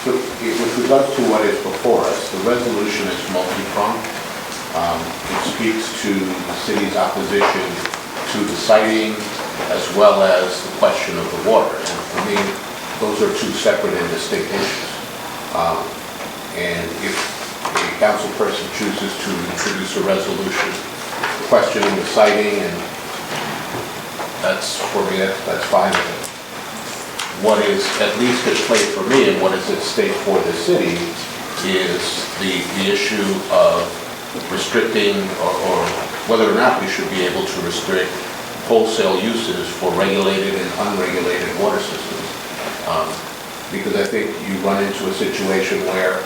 With regards to what is before us, the resolution is multi-pronged. It speaks to the city's opposition to the siting as well as the question of the water. And for me, those are two separate and distinct issues. And if a council person chooses to introduce a resolution questioning the siting, and that's for me, that's fine with it. What is at least at play for me and what is at stake for the city is the issue of restricting or whether or not we should be able to restrict wholesale uses for regulated and unregulated water systems. Because I think you run into a situation where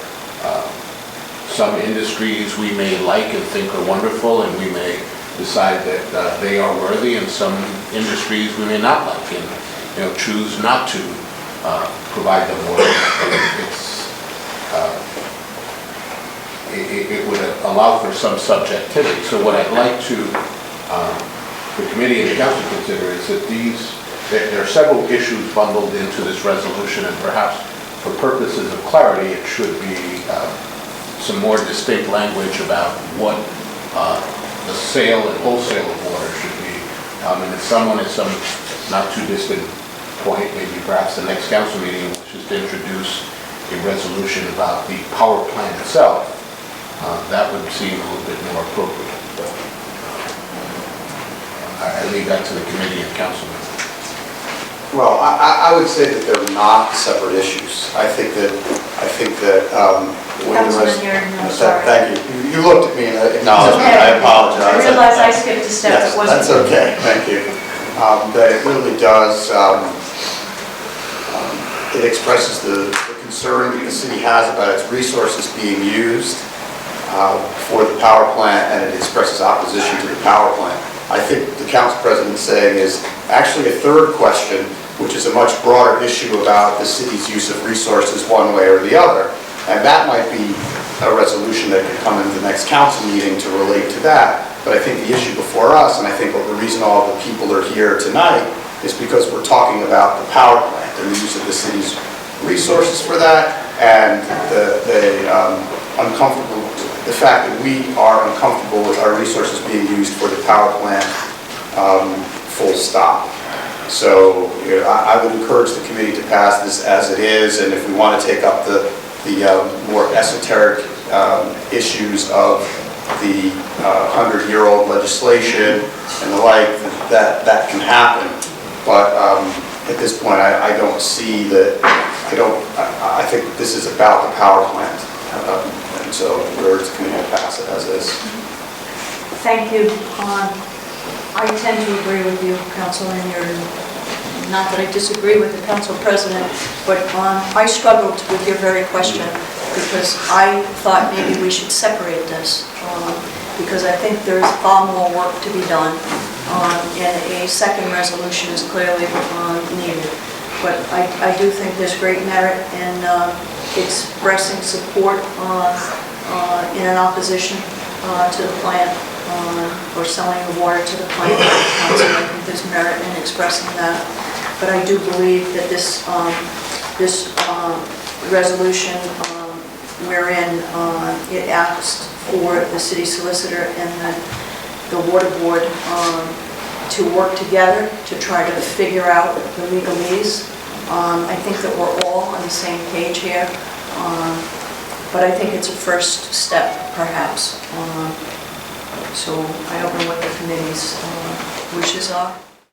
some industries we may like and think are wonderful, and we may decide that they are worthy, and some industries we may not like and choose not to provide them water. It would allow for some subjectivity. So what I'd like to the committee and the council consider is that there are several issues bundled into this resolution, and perhaps for purposes of clarity it should be some more distinct language about what the sale and wholesale of water should be. And if someone at some not too distant point, maybe perhaps the next council meeting, wishes to introduce a resolution about the power plant itself, that would seem a little bit more appropriate. But, I leave that to the committee and council members. Well, I would say that they're not separate issues. I think that when the thank you. You looked at me and I apologize. I realize I skipped a step. Yes, that's okay. Thank you. That it really does. It expresses the concern that the city has about its resources being used for the power plant, and it expresses opposition to the power plant. I think the council president is saying is actually a third question, which is a much broader issue about the city's use of resources one way or the other. And that might be a resolution that could come into the next council meeting to relate to that. But I think the issue before us, and I think the reason all the people are here tonight, is because we're talking about the power plant and the use of the city's resources for that, and the fact that we are uncomfortable with our resources being used for the power plant, full stop. So I would encourage the committee to pass this as it is, and if we want to take up the more esoteric issues of the 100-year-old legislation and the like, that can happen. But at this point, I don't see that. I think this is about the power plant. And so we're just going to pass it as is. Thank you. I tend to agree with you, Council, and not that I disagree with the Council President, but I struggled with your very question because I thought maybe we should separate this because I think there's far more work to be done, and a second resolution is clearly needed. But I do think there's great merit in expressing support in an opposition to the plant or selling the water to the plant. I think there's merit in expressing that. But I do believe that this resolution wherein it asks for the city solicitor and the water board to work together to try to figure out the legalese. I think that we're all on the same page here, but I think it's a first step, perhaps. So I don't know what the committee's wishes are.